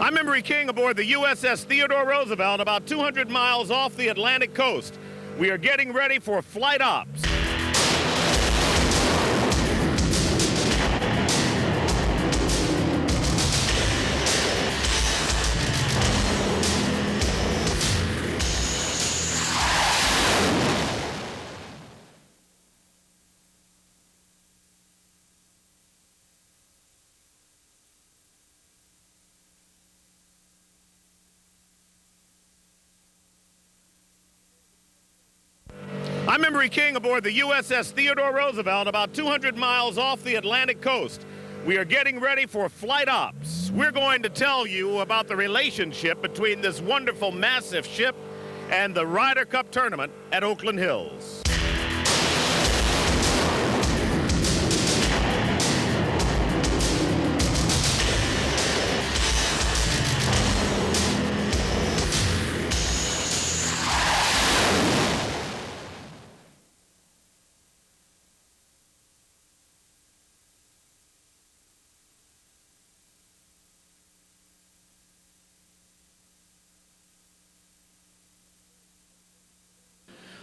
I'm Emery King aboard the USS Theodore Roosevelt, about 200 miles off the Atlantic coast. We are getting ready for flight ops. I'm Emery King aboard the USS Theodore Roosevelt, about 200 miles off the Atlantic coast. We are getting ready for flight ops. We're going to tell you about the relationship between this wonderful, massive ship and the Ryder Cup tournament at Oakland Hills.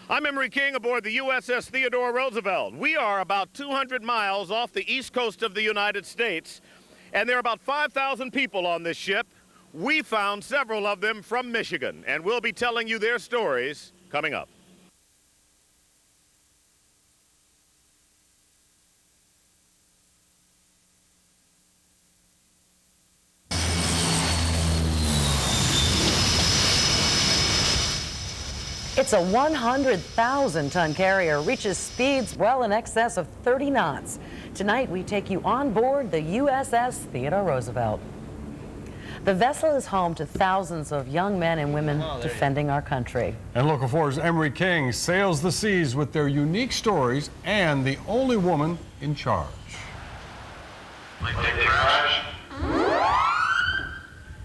I'm Emery King aboard the USS Theodore Roosevelt. We are about 200 miles off the east coast of the United States, and there are about 5,000 people on this ship. We found several of them from Michigan, and we'll be telling you their stories coming up. It's a 100,000-ton carrier, reaches speeds well in excess of 30 knots. Tonight, we take you on board the USS Theodore Roosevelt. The vessel is home to thousands of young men and women defending our country. And Local 4's Emery King sails the seas with their unique stories and the only woman in charge. Flight deck crash.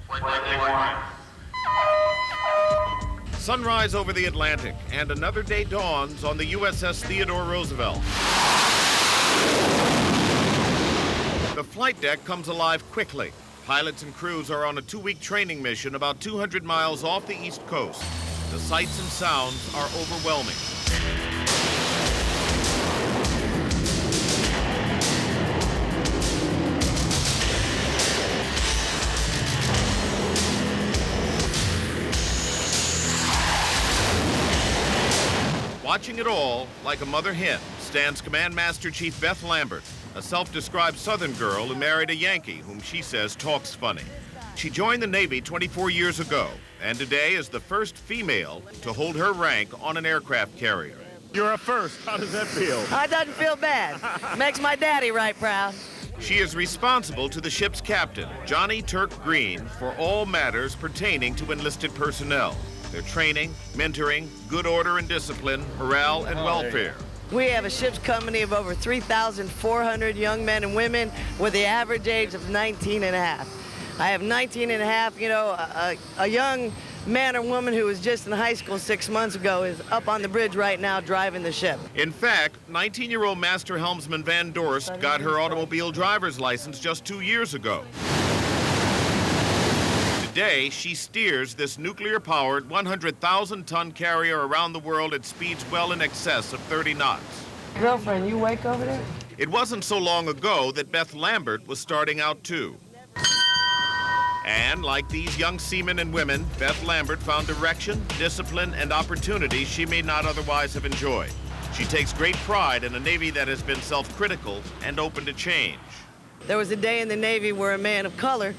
Flight deck warning. Sunrise over the Atlantic, and another day dawns on the USS Theodore Roosevelt. The flight deck comes alive quickly. Pilots and crews are on a 2-week training mission about 200 miles off the East Coast. The sights and sounds are overwhelming. Watching it all, like a mother hen, stands Command Master Chief Beth Lambert, a self-described Southern girl who married a Yankee whom she says talks funny. She joined the Navy 24 years ago, and today is the first female to hold her rank on an aircraft carrier. You're a first. How does that feel? It doesn't feel bad. Makes my daddy right proud. She is responsible to the ship's captain, Johnny Turk Green, for all matters pertaining to enlisted personnel. Their training, mentoring, good order and discipline, morale, and welfare. We have a ship's company of over 3,400 young men and women with the average age of 19 and a half. I have 19 and a half, you know, a young man or woman who was just in high school 6 months ago is up on the bridge right now driving the ship. In fact, 19-year-old Master Helmsman Van Dorst got her automobile driver's license just 2 years ago. Today, she steers this nuclear-powered 100,000-ton carrier around the world at speeds well in excess of 30 knots. Girlfriend, you awake over there? It wasn't so long ago that Beth Lambert was starting out too. And like these young seamen and women, Beth Lambert found direction, discipline, and opportunity she may not otherwise have enjoyed. She takes great pride in a Navy that has been self-critical and open to change. There was a day in the Navy where a man of color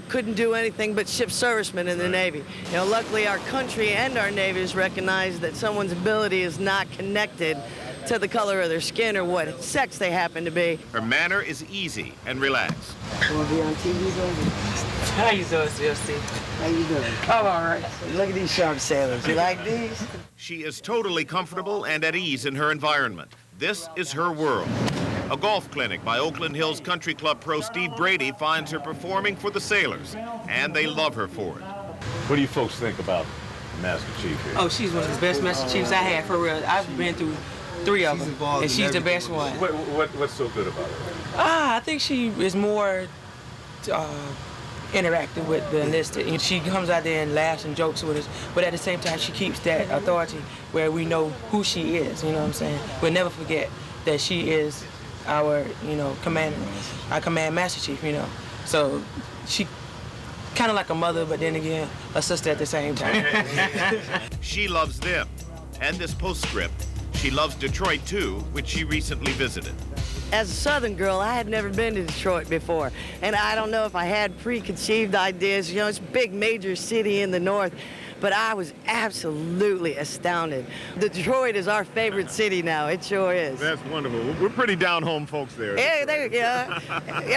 couldn't do anything but ship servicemen in the Navy. You know, luckily our country and our Navy has recognized that someone's ability is not connected to the color of their skin or what sex they happen to be. Her manner is easy and relaxed. You want to be on TV, baby? How you doing, CSC? How you doing? I'm all right. Look at these sharp sailors. You like these? She is totally comfortable and at ease in her environment. This is her world. A golf clinic by Oakland Hills Country Club pro Steve Brady finds her performing for the sailors, and they love her for it. What do you folks think about Master Chief here? Oh, she's one of the best Master Chiefs I had, for real. I've been through 3 of them, and she's the best one. What's so good about her? I think she is more interacting with the enlisted. And she comes out there and laughs and jokes with us, but at the same time, she keeps that authority where we know who she is, you know what I'm saying? We'll never forget that she is our, commander, our command master chief, So she kind of like a mother, but then again, a sister at the same time. She loves them. And this postscript, she loves Detroit too, which she recently visited. As a Southern girl, I had never been to Detroit before, and I don't know if I had preconceived ideas. It's a big major city in the north, but I was absolutely astounded. Detroit is our favorite city now. It sure is. That's wonderful. We're pretty down-home folks there. Yeah, there you go.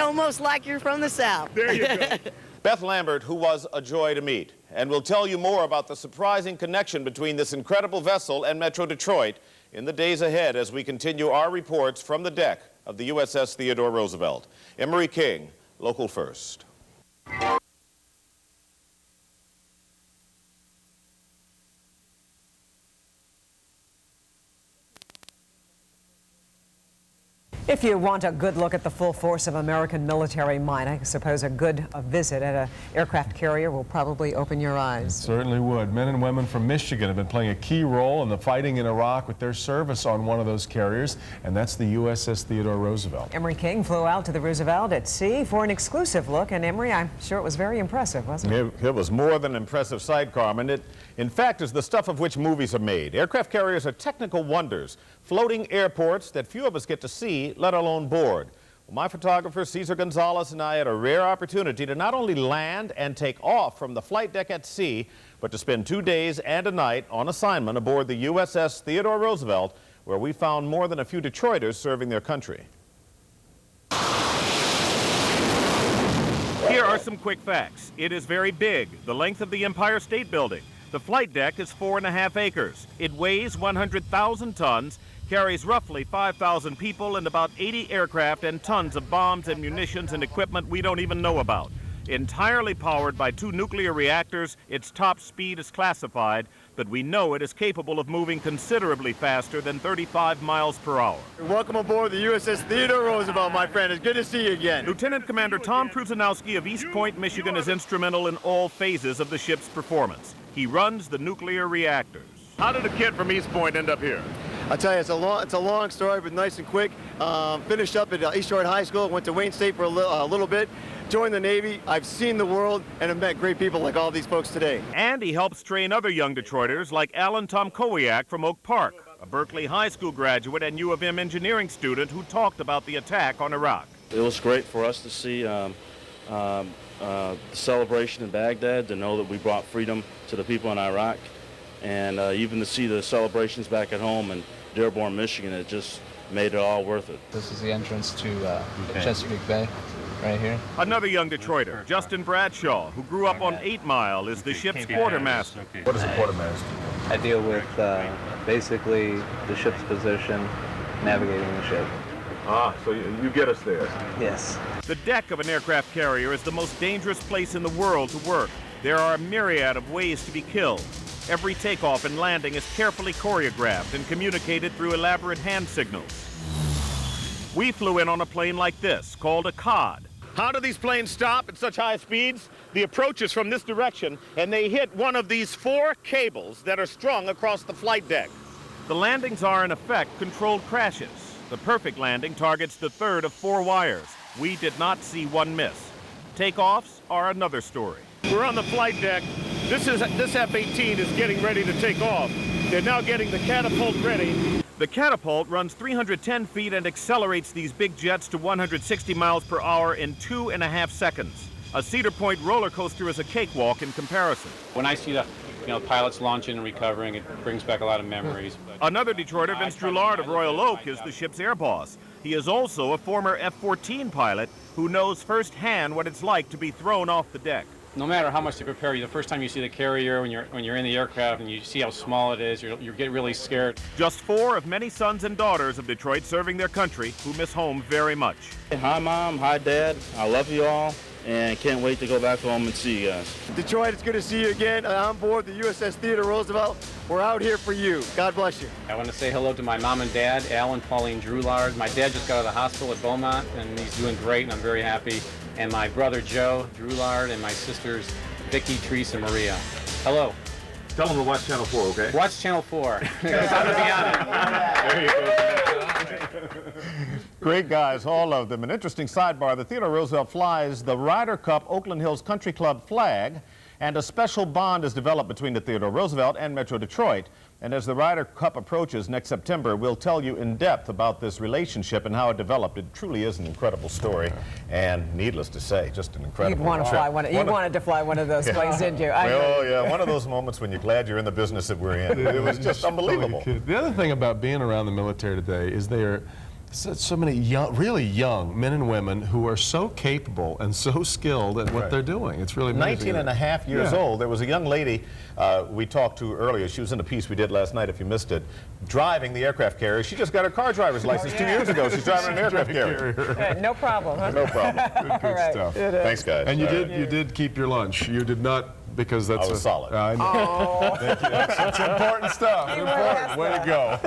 Almost like you're from the South. There you go. Beth Lambert, who was a joy to meet, and we'll tell you more about the surprising connection between this incredible vessel and Metro Detroit in the days ahead as we continue our reports from the deck of the USS Theodore Roosevelt. Emery King, Local First. If you want a good look at the full force of American military might, I suppose a good visit at an aircraft carrier will probably open your eyes. It certainly would. Men and women from Michigan have been playing a key role in the fighting in Iraq with their service on one of those carriers, and that's the USS Theodore Roosevelt. Emery King flew out to the Roosevelt at sea for an exclusive look, and Emery, I'm sure it was very impressive, wasn't it? It was more than an impressive sight, Carmen. It, in fact, is the stuff of which movies are made. Aircraft carriers are technical wonders, floating airports that few of us get to see, let alone board. Well, my photographer, Cesar Gonzalez, and I had a rare opportunity to not only land and take off from the flight deck at sea, but to spend 2 days and a night on assignment aboard the USS Theodore Roosevelt, where we found more than a few Detroiters serving their country. Here are some quick facts. It is very big, the length of the Empire State Building. The flight deck is 4.5 acres. It weighs 100,000 tons, carries roughly 5,000 people and about 80 aircraft and tons of bombs and munitions and equipment we don't even know about. Entirely powered by 2 nuclear reactors, its top speed is classified, but we know it is capable of moving considerably faster than 35 miles per hour. Welcome aboard the USS Theodore Roosevelt, my friend. It's good to see you again. Lieutenant Commander Tom Pruzanowski of East Point, Michigan, is instrumental in all phases of the ship's performance. He runs the nuclear reactors. How did a kid from East Point end up here? I'll tell you, it's a long story, but nice and quick. Finished up at East Detroit High School, went to Wayne State for a little bit, joined the Navy. I've seen the world and have met great people like all these folks today. And he helps train other young Detroiters like Alan Tomkowiak from Oak Park, a Berkeley High School graduate and U of M engineering student who talked about the attack on Iraq. It was great for us to see the celebration in Baghdad, to know that we brought freedom to the people in Iraq, and even to see the celebrations back at home in Dearborn, Michigan. It just made it all worth it. This is the entrance to Chesapeake Bay, right here. Another young Detroiter, Justin Bradshaw, who grew up on 8 Mile, is the ship's quartermaster. What is a quartermaster? I deal with basically the ship's position, navigating the ship. Ah, so you get us there. Yes. The deck of an aircraft carrier is the most dangerous place in the world to work. There are a myriad of ways to be killed. Every takeoff and landing is carefully choreographed and communicated through elaborate hand signals. We flew in on a plane like this, called a COD. How do these planes stop at such high speeds? The approach is from this direction, and they hit one of these 4 cables that are strung across the flight deck. The landings are, in effect, controlled crashes. The perfect landing targets the third of 4 wires. We did not see one miss. Takeoffs are another story. We're on the flight deck. This F-18 is getting ready to take off. They're now getting the catapult ready. The catapult runs 310 feet and accelerates these big jets to 160 miles per hour in 2.5 seconds. A Cedar Point roller coaster is a cakewalk in comparison. When I see the pilots launching and recovering, it brings back a lot of memories. Another Detroiter, Vince Droulard of Royal Oak, is the ship's air boss. He is also a former F-14 pilot who knows firsthand what it's like to be thrown off the deck. No matter how much they prepare you, the first time you see the carrier, when you're in the aircraft and you see how small it is, you get really scared. Just 4 of many sons and daughters of Detroit serving their country who miss home very much. Hi, Mom. Hi, Dad. I love you all. and can't wait to go back home and see you guys. Detroit, it's good to see you again on board the USS Theodore Roosevelt. We're out here for you. God bless you. I want to say hello to my mom and dad, Al and Pauline Drulard. My dad just got out of the hospital at Beaumont, and he's doing great, and I'm very happy. And my brother Joe Drulard and my sisters Vicky, Teresa, and Maria. Hello. Tell them to watch Channel 4, okay? Watch Channel 4. Because I'm going to be on it. There you go. Great guys, all of them. An interesting sidebar, the Theodore Roosevelt flies the Ryder Cup Oakland Hills Country Club flag, and a special bond is developed between the Theodore Roosevelt and Metro Detroit. And as the Ryder Cup approaches next September, we'll tell you in depth about this relationship and how it developed. It truly is an incredible story, and needless to say, just an incredible You'd want to fly one. You wanted to fly one of those planes, didn't you? Oh yeah, one of those moments when you're glad you're in the business that we're in. It was just unbelievable. The other thing about being around the military today is they are so many young, really young men and women who are so capable and so skilled at what they're doing. It's really amazing. 19 and a half years old. There was a young lady we talked to earlier. She was in a piece we did last night, if you missed it, driving the aircraft carrier. She just got her car driver's license 2 years ago. She's driving an aircraft carrier. No problem. Huh? No problem. Good stuff. Thanks, guys. And you did keep your lunch. You did not, because that's I was solid. I know. Oh. Thank you. That's important stuff. Important. Way to go.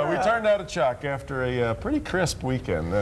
We turned out a Chuck after a pretty crisp weekend.